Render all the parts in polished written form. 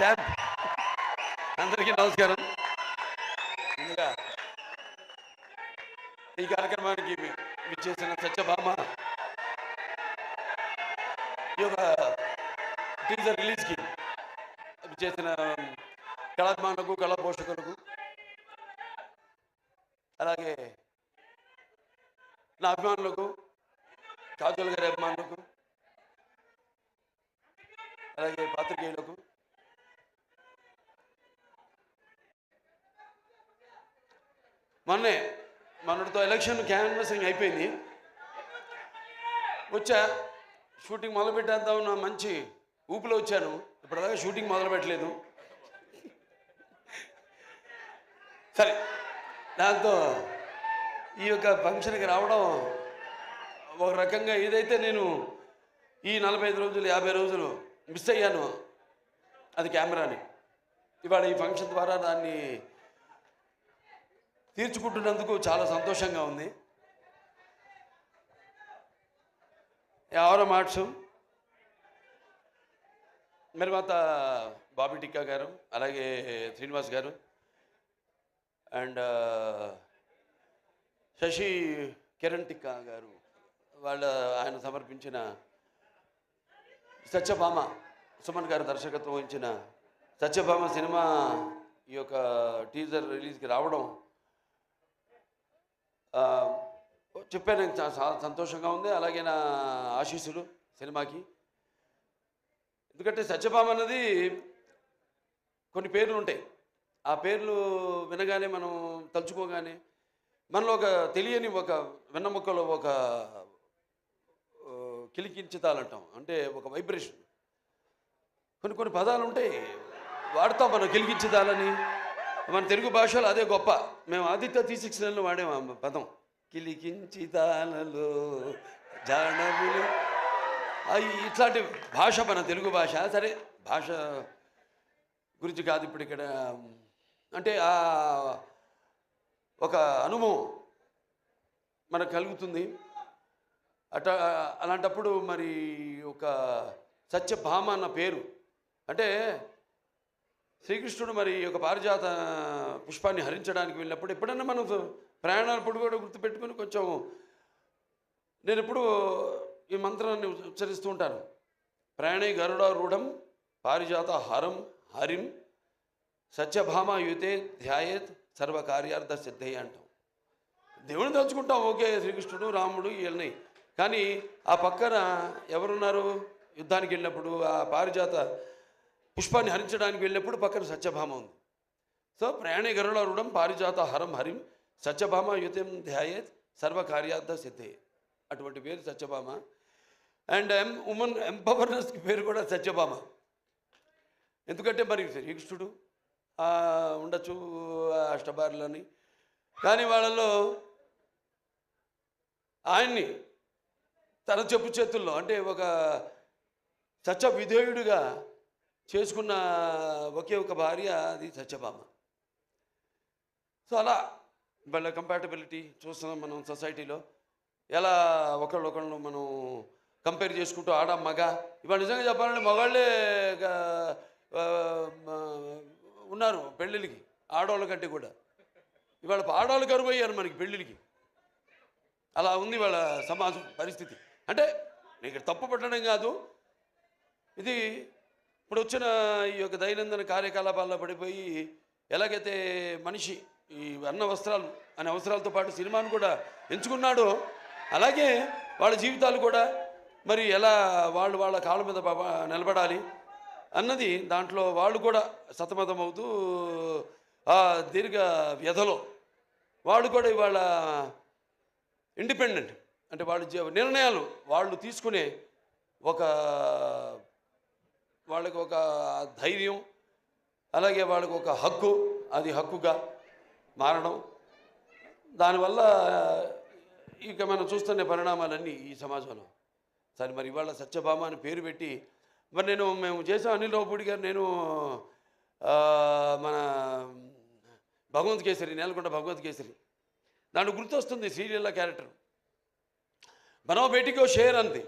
Stamp. అందరికీ నమస్కారం. ముందుగా ఈ కార్యక్రమానికి విచ్చేసిన సత్యభామ ఈ యొక్క టీజర్ రిలీజ్కి విచ్చేసిన కళాభిమానులకు, కళా పోషకులకు, అలాగే నా అభిమానులకు, కాజోల్ గారి అభిమానులకు, అలాగే పాత్రికేయులకు, మొన్నటితో ఎలక్షన్ క్యాన్వసింగ్ అయిపోయింది. వచ్చా షూటింగ్ మొదలుపెట్టేద్దాం నా మంచి ఊపిలో వచ్చాను. ఇప్పటిదాకా షూటింగ్ మొదలు పెట్టలేదు. సరే, దాంతో ఈ యొక్క ఫంక్షన్కి రావడం ఒక రకంగా ఏదైతే నేను ఈ 45 రోజులు 50 రోజులు మిస్ అయ్యాను అది కెమెరాని, ఇవాళ ఈ ఫంక్షన్ ద్వారా దాన్ని తీర్చుకుంటున్నందుకు చాలా సంతోషంగా ఉంది. ఎవరో మార్చు నిర్మాత బాబీ టిక్కా గారు, అలాగే శ్రీనివాస్ గారు అండ్ శశి కిరణ్ టిక్కా గారు, ఆయన సమర్పించిన సత్యభామ, సుమన్ గారు దర్శకత్వం వహించిన సత్యభామ సినిమా ఈ యొక్క టీజర్ రిలీజ్కి రావడం చెప్పాను, చాలా సంతోషంగా ఉంది. అలాగే నా ఆశీస్సులు సినిమాకి. ఎందుకంటే సత్యభామ అన్నది కొన్ని పేర్లు ఉంటాయి. ఆ పేర్లు వినగానే మనం తలుచుకోగానే మనలో ఒక తెలియని ఒక వెన్నముక్కలో ఒక కిలికించుతాలంటాం, అంటే ఒక వైబ్రేషన్. కొన్ని పదాలు ఉంటాయి వాడతాం మనం, కిలికించుతాలని. మన తెలుగు భాషలో అదే గొప్ప. మేము ఆదిత్య 369లో వాడేము ఆ పదం, కిలికించితాలలో జానవులు. ఇట్లాంటి భాష మన తెలుగు భాష. సరే, భాష గురించి కాదు ఇప్పుడు ఇక్కడ. అంటే ఒక అనుభవం మనకు కలుగుతుంది. అలాంటప్పుడు మరి ఒక సత్యభామ అన్న పేరు అంటే శ్రీకృష్ణుడు మరి ఒక పారిజాత పుష్పాన్ని హరించడానికి వెళ్ళినప్పుడు ఎప్పుడన్నా మనం ప్రయాణాలప్పుడు కూడా గుర్తుపెట్టుకుని కొంచెం నేను ఎప్పుడు ఈ మంత్రాన్ని ఉచ్చరిస్తూ ఉంటాను. ప్రయాణే గరుడారూఢం పారిజాత హరం హరిం సత్యభామ యుతే ధ్యాయేత్ సర్వకార్యార్థ సిద్ధయ్య అంటాం. దేవుని తలుచుకుంటాం, ఓకే, శ్రీకృష్ణుడు రాముడు వీళ్ళని. కానీ ఆ పక్కన ఎవరున్నారు? యుద్ధానికి వెళ్ళినప్పుడు ఆ పారిజాత పుష్పాన్ని హరించడానికి వెళ్ళినప్పుడు పక్కన సత్యభామ ఉంది. సో ప్రయాణే గరుడారూఢం పారిజాత హరం హరిం సత్యభామ యుతం ధ్యాయేత్ సర్వకార్యార్థ సిద్ధయ్య. అటువంటి పేరు సత్యభామ. అండ్ ఉమెన్ ఎంపవర్నెస్కి పేరు కూడా సత్యభామ. ఎందుకంటే మరి శ్రీకృష్ణుడు ఉండొచ్చు అష్టభార్యలని, కానీ వాళ్ళలో ఆయన్ని తన చెప్పు చేతుల్లో అంటే ఒక సత్య విధేయుడిగా చేసుకున్న ఒకే ఒక భార్య, అది సత్యభామ. సో అలా వాళ్ళ కంపాటబిలిటీ చూస్తున్నాం మనం సొసైటీలో. ఎలా ఒకళ్ళొకళ్ళు మనం కంపేర్ చేసుకుంటూ ఆడ మగ. ఇవాళ నిజంగా చెప్పాలంటే మగాళ్ళే ఉన్నారు పెళ్ళిళ్ళకి ఆడవాళ్ళ కంటే కూడా. ఇవాళ ఆడవాళ్ళు కరువు అయ్యారు మనకి పెళ్ళిళ్ళకి. అలా ఉంది వాళ్ళ సమాజం పరిస్థితి. అంటే నీకు తప్పు పట్టడం కాదు, ఇది ఇప్పుడు వచ్చిన ఈ యొక్క దైనందిన కార్యకలాపాల్లో పడిపోయి ఎలాగైతే మనిషి ఈ అన్న వస్త్రాలు అనే అవసరాలతో పాటు సినిమాను కూడా ఎంచుకున్నాడో, అలాగే వాళ్ళ జీవితాలు కూడా మరి ఎలా వాళ్ళ కాళ్ళ మీద నిలబడాలి అన్నది దాంట్లో వాళ్ళు కూడా సతమతం అవుతూ ఆ దీర్ఘ వ్యధలో వాళ్ళు కూడా ఇవాళ ఇండిపెండెంట్, అంటే వాళ్ళ నిర్ణయాలు వాళ్ళు తీసుకునే వాళ్ళకి ఒక ధైర్యం, అలాగే వాళ్ళకి ఒక హక్కు, అది హక్కుగా మారడం. దానివల్ల ఇక మనం చూస్తున్న పరిణామాలన్నీ ఈ సమాజంలో. సరే, మరి ఇవాళ సత్యభామ అని పేరు పెట్టి మరి మేము చేసాం. అనిల్ రావుపూడి గారు, నేను మన భగవంత్ కేసరి, నేలకొండ భగవంత్ కేసరి, దాంట్లో గుర్తొస్తుంది శ్రీలీల క్యారెక్టర్. బనావ్ బేటీకో షేర్ అంది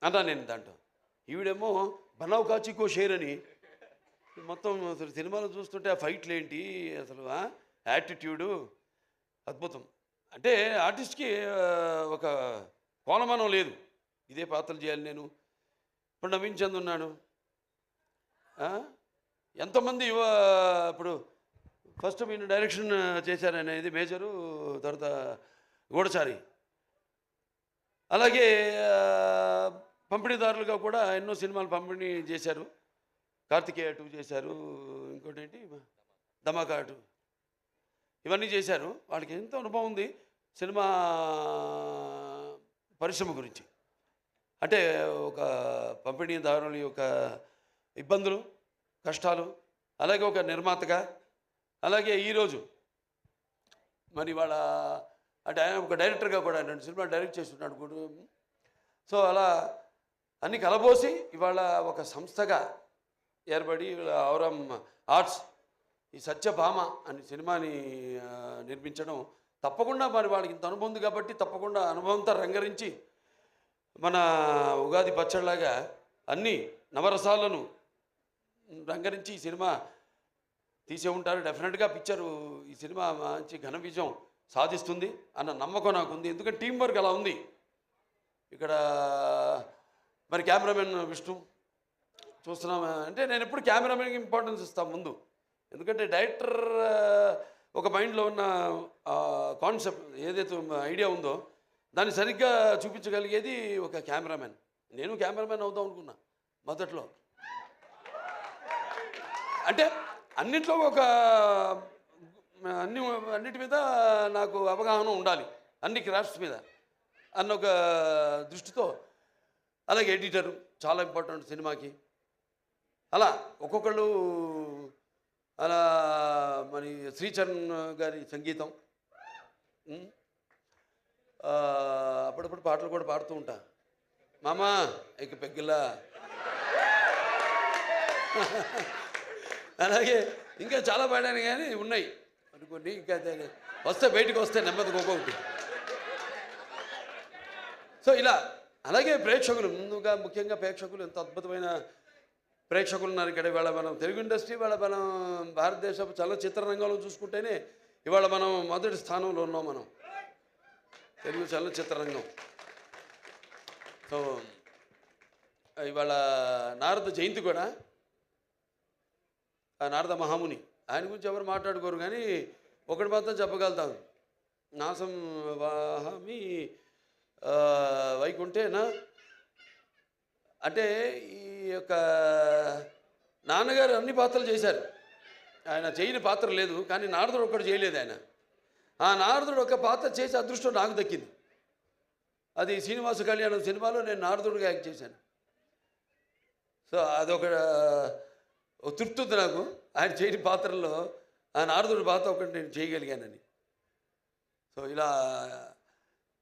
అన్నా నేను దాంట్లో. ఈవిడేమో బనావ్ కాచికో షేర్ అని మొత్తం అసలు సినిమాలో చూస్తుంటే ఆ ఫైట్లు ఏంటి అసలు యాటిట్యూడు అద్భుతం. అంటే ఆర్టిస్ట్‌కి ఒక కోలమానం లేదు. ఇదే పాత్రలు చేయాలి నేను. ఇప్పుడు నవీన్ చంద్ ఉన్నాడు. ఆ! ఎంతోమంది ఇప్పుడు ఫస్ట్ ఈయన డైరెక్షన్ చేశారనేది మేజరు, తర్వాత గూఢచారి. అలాగే పంపిణీదారులుగా కూడా ఎన్నో సినిమాలు పంపిణీ చేశారు. 'కార్తికేయ 2' చేశారు. ఇంకోటేంటి 'ధమాకా 2' ఇవన్నీ చేశారు. వాళ్ళకి ఎంతో అనుభవం ఉంది సినిమా పరిశ్రమ గురించి. అంటే ఒక పంపిణీదారుల యొక్క ఇబ్బందులు, కష్టాలు, అలాగే ఒక నిర్మాతగా, అలాగే ఈరోజు మరి వాళ్ళ అంటే ఆయన ఒక డైరెక్టర్గా కూడా 2 సినిమాలు డైరెక్ట్ చేస్తున్నాడు కూడా. సో అలా అన్ని కలబోసి ఇవాళ ఒక సంస్థగా ఏర్పడి ఔరం ఆర్ట్స్ ఈ సత్యభామ అనే సినిమాని నిర్మించడం తప్పకుండా మరి వాళ్ళకి ఇంత అనుభవం ఉంది కాబట్టి తప్పకుండా అనుభవంతో రంగరించి మన ఉగాది పచ్చడిలాగా అన్ని నవరసాలను రంగరించి ఈ సినిమా తీసే ఉంటారు. డెఫినెట్గా పిక్చరు ఈ సినిమా మంచి ఘన విజయం సాధిస్తుంది అన్న నమ్మకం నాకు ఉంది. ఎందుకంటే టీం వర్క్ అలా ఉంది. ఇక్కడ మరి కెమెరామెన్ విష్ణు చూస్తున్నాం అంటే నేను ఎప్పుడు కెమెరామెన్కి ఇంపార్టెన్స్ ఇస్తాను ముందు. ఎందుకంటే డైరెక్టర్ ఒక మైండ్లో ఉన్న కాన్సెప్ట్ ఏదైతే ఐడియా ఉందో దాన్ని సరిగ్గా చూపించగలిగేది ఒక కెమెరామెన్. నేను కెమెరామెన్ అవుదాం అనుకున్నా మొదట్లో. అంటే అన్నిట్లో ఒక అన్నిటి మీద నాకు అవగాహన ఉండాలి, అన్ని క్రాఫ్ట్స్ మీద అన్న ఒక దృష్టితో. అలాగే ఎడిటరు చాలా ఇంపార్టెంట్ సినిమాకి. అలా ఒక్కొక్కళ్ళు అలా మరి శ్రీచరణ్ గారి సంగీతం, అప్పుడప్పుడు పాటలు కూడా పాడుతూ ఉంటా. మామా ఇక పెగ్గిలా అలాగే ఇంకా చాలా పాడాను కానీ ఉన్నాయి అనుకోండి. ఇంకా వస్తే బయటకు వస్తే నెమ్మదిగా ఒక్కొక్కటి. సో ఇలా అలాగే ప్రేక్షకులు ముందుగా ముఖ్యంగా ప్రేక్షకులు ఎంత అద్భుతమైన ప్రేక్షకులు ఉన్నారు ఇక్కడ. ఇవాళ మనం తెలుగు ఇండస్ట్రీ, ఇవాళ మనం భారతదేశ చలనచిత్ర రంగంలో చూసుకుంటేనే ఇవాళ మనం మొదటి స్థానంలో ఉన్నాం మనం తెలుగు చలనచిత్ర రంగం. సో ఇవాళ నారద జయంతి కూడా. ఆ నారద మహాముని ఆయన గురించి ఎవరు మాట్లాడుకోరు కానీ ఒకటి మాత్రం చెప్పగలుగుతాం, నాసం వాహమి వైకుంఠేనా. అంటే ఈ యొక్క నాన్నగారు అన్ని పాత్రలు చేశారు, ఆయన చేయని పాత్ర లేదు. కానీ నారదుడు ఒక్కడు చేయలేదు ఆయన. ఆ నారదుడు ఒక పాత్ర చేసే అదృష్టం నాకు దక్కింది. అది శ్రీనివాస కళ్యాణం సినిమాలో నేను నారదుడిగా యాక్ట్ చేశాను. సో అదొక తృప్తి ఉంది నాకు. ఆయన చేయని పాత్రల్లో ఆ నారదుడి పాత్ర ఒకటి నేను చేయగలిగానని. సో ఇలా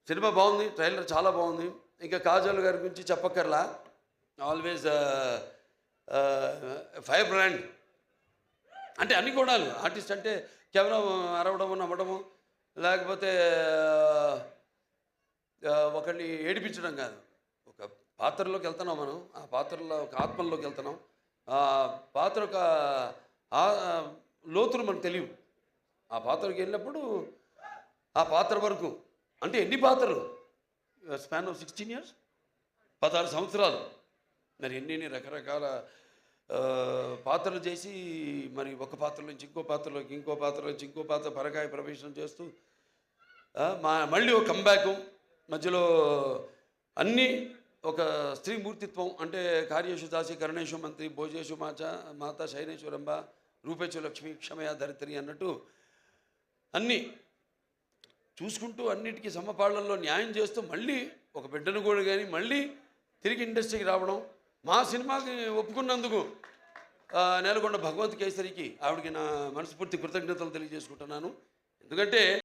సినిమా బాగుంది, ట్రైలర్ చాలా బాగుంది. ఇంకా కాజల్ గారి గురించి చెప్పక్కర్లా, ఆల్వేస్ ఫైర్ బ్రాండ్. అంటే అన్ని గుణాలు. ఆర్టిస్ట్ అంటే కేవలం అరవడము, నవ్వడము, లేకపోతే ఒకరిని ఏడిపించడం కాదు. ఒక పాత్రలోకి వెళ్తున్నాం మనం, ఆ పాత్రలో ఒక ఆత్మల్లోకి వెళ్తున్నాం. ఆ పాత్ర ఒక లోతులు మనకు తెలియవు. ఆ పాత్రకి వెళ్ళినప్పుడు ఆ పాత్ర వరకు అంటే ఎన్ని పాత్రలు, స్పాన్ ఆఫ్ 16 years, 16 సంవత్సరాలు. మరి ఎన్ని రకరకాల పాత్రలు చేసి మరి ఒక పాత్ర నుంచి ఇంకో పాత్రలోకి, ఇంకో పాత్ర నుంచి ఇంకో పాత్ర పరకాయ ప్రవేశం చేస్తూ మళ్ళీ ఒక కంబ్యాక్ మధ్యలో అన్నీ ఒక స్త్రీ మూర్తిత్వం. అంటే కార్యేషు దాసి కరుణేషు మంత్రి భోజేషు మాత శైనేషు రంభ రూపేచు లక్ష్మి క్షమయ ధరిత్రి అన్నట్టు అన్నీ చూసుకుంటూ అన్నిటికీ సమపాళ్లలో న్యాయం చేస్తూ మళ్ళీ ఒక బిడ్డను కూడా కానీ మళ్ళీ తిరిగి ఇండస్ట్రీకి రావడం. మా సినిమాకి ఒప్పుకున్నందుకు నేలకొండ భగవంత్ కేసరికి ఆవిడకి నా మనస్ఫూర్తి కృతజ్ఞతలు తెలియజేసుకుంటున్నాను. ఎందుకంటే